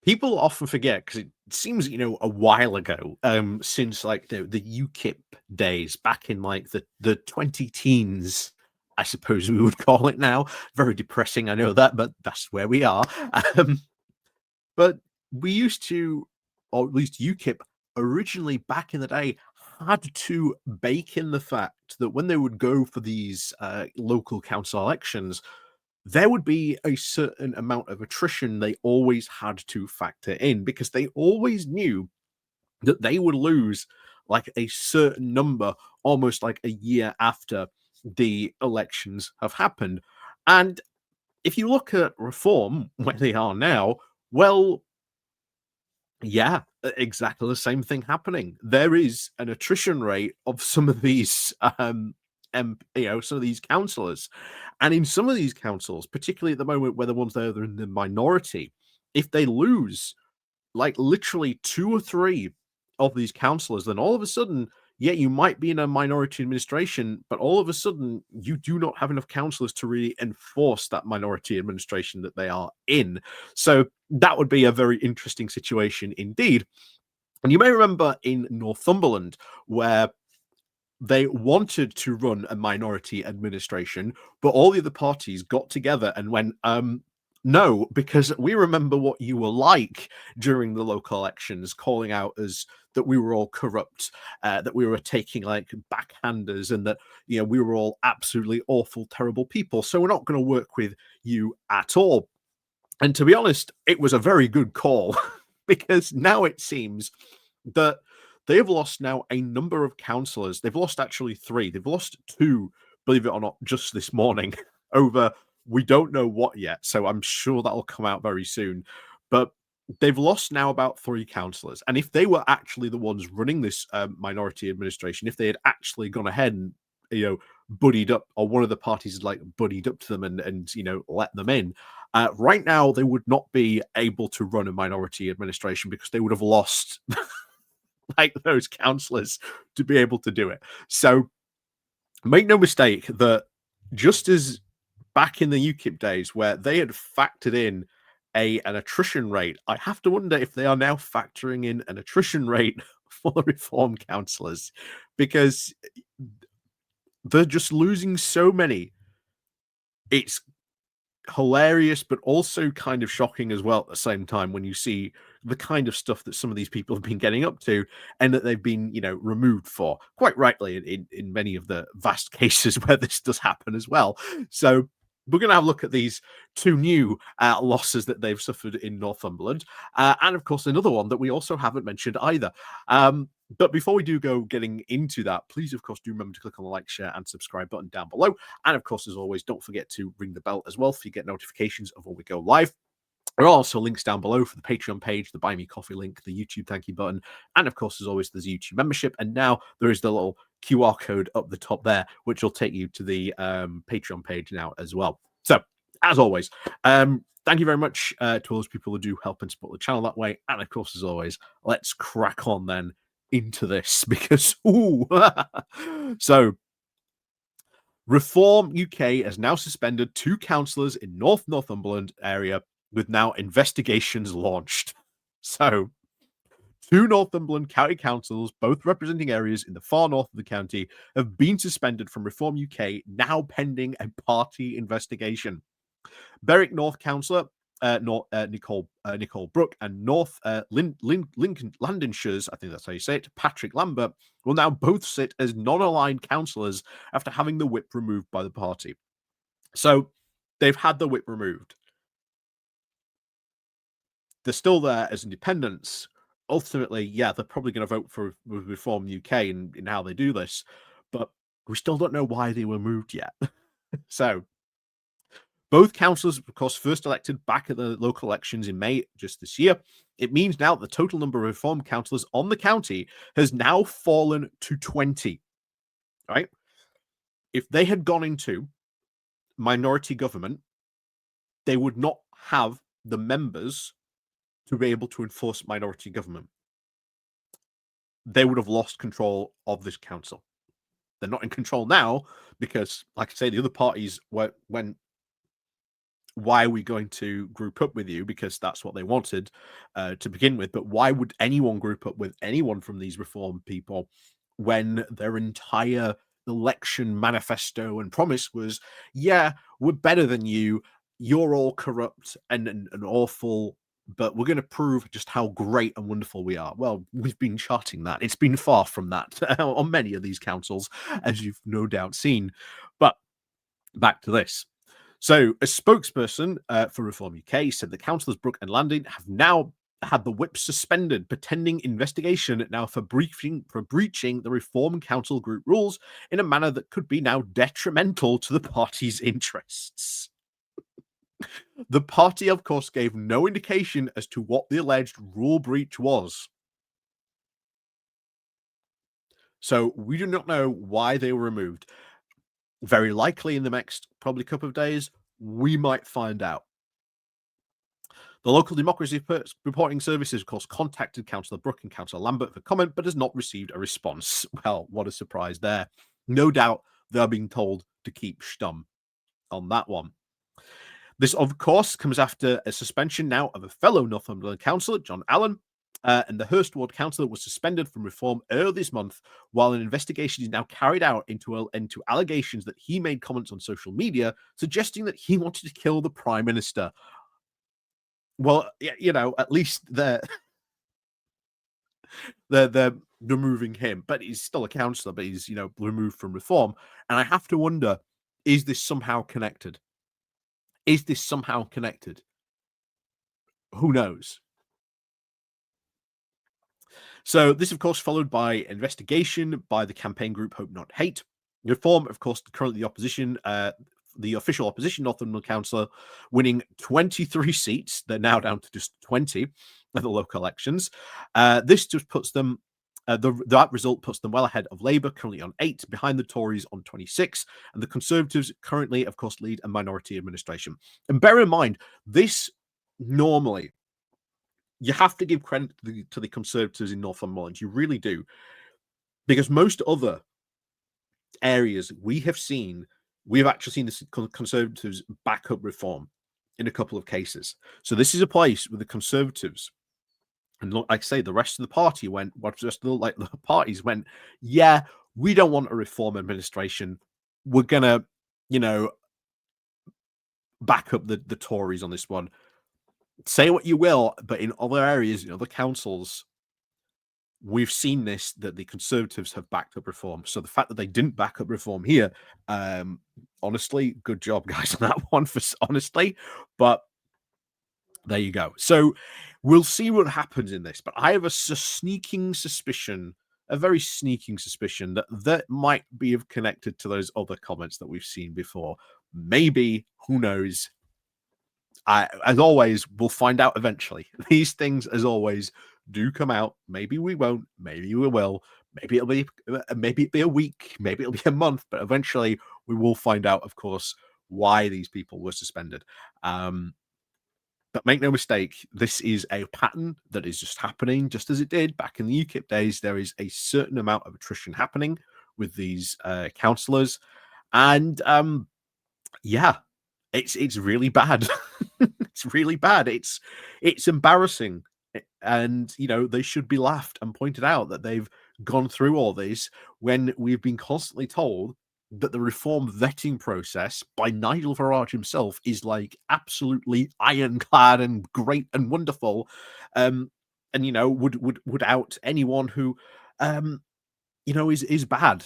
people often forget because it seems, a while ago, since like the UKIP days back in like the 20 teens, I suppose we would call it now. Very depressing, I know that, but that's where we are. Um, but we used to, or at least UKIP originally back in the day, had to bake in the fact that when they would go for these local council elections, there would be a certain amount of attrition they always had to factor in because they always knew that they would lose like a certain number almost like a year after the elections have happened. And if you look at reform where they are now, well, yeah, exactly the same thing happening. There is an attrition rate of some of these, some of these councillors, and in some of these councils, particularly at the moment where the ones that are in the minority, if they lose like literally two or three of these councillors, then all of a sudden, yeah, you might be in a minority administration, but all of a sudden, you do not have enough councillors to really enforce that minority administration that they are in. So that would be a very interesting situation indeed. And you may remember in Northumberland, where they wanted to run a minority administration, but all the other parties got together and went, no, because we remember what you were like during the local elections, calling out as that we were all corrupt, that we were taking like backhanders, and that we were all absolutely awful, terrible people. So we're not going to work with you at all. And to be honest, it was a very good call because now it seems that they have lost now a number of councillors. They've lost actually three. They've lost two, believe it or not, just this morning over we don't know what yet. So I'm sure that'll come out very soon. But they've lost now about three councillors. And if they were actually the ones running this minority administration, if they had actually gone ahead and, buddied up, or one of the parties had like buddied up to them and let them in, right now they would not be able to run a minority administration because they would have lost like those councillors to be able to do it. So make no mistake that just as back in the UKIP days where they had factored in an attrition rate, I have to wonder if they are now factoring in an attrition rate for the reform councillors, because they're just losing so many. It's hilarious, but also kind of shocking as well at the same time when you see the kind of stuff that some of these people have been getting up to and that they've been, removed for, quite rightly, in many of the vast cases where this does happen as well. So we're going to have a look at these two new losses that they've suffered in Northumberland. And of course, another one that we also haven't mentioned either. But before we do go getting into that, please, of course, do remember to click on the like, share, and subscribe button down below. And of course, as always, don't forget to ring the bell as well so you get notifications of when we go live. There are also links down below for the Patreon page, the Buy Me Coffee link, the YouTube thank you button, and of course, as always, there's YouTube membership. And now there is the little QR code up the top there, which will take you to the Patreon page now as well. So, as always, thank you very much to all those people who do help and support the channel that way. And of course, as always, let's crack on then into this because, ooh, so Reform UK has now suspended two councillors in Northumberland area with now investigations launched. So, two Northumberland county councils, both representing areas in the far north of the county, have been suspended from Reform UK, now pending a party investigation. Berwick North councillor Nicole Brooke and North Lincoln Landonshire's, I think that's how you say it, Patrick Lambert, will now both sit as non-aligned councillors after having the whip removed by the party. So they've had the whip removed. They're still there as independents. Ultimately, yeah, they're probably going to vote for Reform UK in how they do this, but we still don't know why they were moved yet. So both councillors, of course, first elected back at the local elections in May just this year. It means now the total number of Reform councillors on the county has now fallen to 20. Right? If they had gone into minority government, they would not have the members to be able to enforce minority government. They would have lost control of this council. They're not in control now because, like I say, the other parties went why are we going to group up with you? Because that's what they wanted to begin with. But why would anyone group up with anyone from these reform people when their entire election manifesto and promise was, yeah, we're better than you. You're all corrupt and awful, but we're going to prove just how great and wonderful we are. Well, we've been charting that. It's been far from that on many of these councils, as you've no doubt seen. But back to this. So, a spokesperson for Reform UK said the councillors Brooke and Landing have now had the whip suspended, pending investigation now for breaching the Reform Council group rules in a manner that could be now detrimental to the party's interests. The party, of course, gave no indication as to what the alleged rule breach was. So we do not know why they were removed. Very likely in the next probably couple of days, we might find out. The local democracy reporting services, of course, contacted Councillor Brooke and Councillor Lambert for comment, but has not received a response. Well, what a surprise there. No doubt they're being told to keep stum on that one. This, of course, comes after a suspension now of a fellow Northumberland councillor, John Allen, and the Hurst Ward councillor was suspended from reform earlier this month, while an investigation is now carried out into allegations that he made comments on social media suggesting that he wanted to kill the Prime Minister. Well, you know, at least they're removing him, but he's still a councillor, but he's, you know, removed from reform. And I have to wonder, is this somehow connected? Is this somehow connected? Who knows? So this, of course, followed by investigation by the campaign group Hope Not Hate. Reform, of course, currently the opposition, the official opposition Northumberland councillor, winning 23 seats. They're now down to just 20 at the local elections. This just puts them, that result puts them well ahead of Labour, currently on 8, behind the Tories on 26, and the Conservatives currently, of course, lead a minority administration. And bear in mind, this normally, you have to give credit to the Conservatives in Northumberland. You really do. Because most other areas we have seen, we've actually seen the Conservatives back up reform in a couple of cases. So this is a place where the Conservatives, and like I say, the rest of the party went, the parties went, yeah, we don't want a reform administration. We're going to, you know, back up the Tories on this one. Say what you will, but in other areas, in other councils, we've seen this, that the Conservatives have backed up reform. So the fact that they didn't back up reform here, honestly, good job, guys, on that one, for honestly. But there you go. So we'll see what happens in this. But I have a sneaking suspicion, a very sneaking suspicion, that that might be connected to those other comments that we've seen before. Maybe, who knows? As always, we'll find out eventually. These things, as always, do come out. Maybe we won't. Maybe we will. Maybe it'll be a week. Maybe it'll be a month. But eventually, we will find out, of course, why these people were suspended. But make no mistake, this is a pattern that is just happening, just as it did back in the UKIP days. There is a certain amount of attrition happening with these councillors, and yeah. It's really bad. It's really bad. It's embarrassing. And, you know, they should be laughed and pointed out that they've gone through all this when we've been constantly told that the reform vetting process by Nigel Farage himself is like absolutely ironclad and great and wonderful. And, you know, would out anyone who, you know, is bad.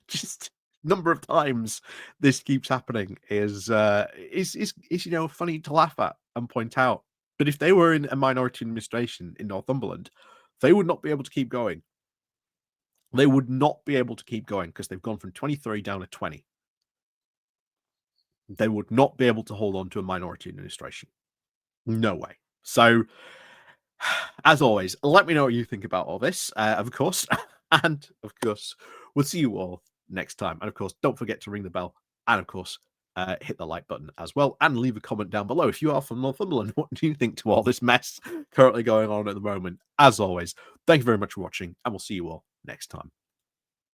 Just number of times this keeps happening is you know, funny to laugh at and point out. But if they were in a minority administration in Northumberland, they would not be able to keep going. They would not be able to keep going because they've gone from 23 down to 20. They would not be able to hold on to a minority administration. No way. So, as always, let me know what you think about all this, of course. And, of course, we'll see you all next time. And, of course, don't forget to ring the bell. And, of course, hit the like button as well. And leave a comment down below. If you are from Northumberland, what do you think to all this mess currently going on at the moment? As always, thank you very much for watching. And we'll see you all next time.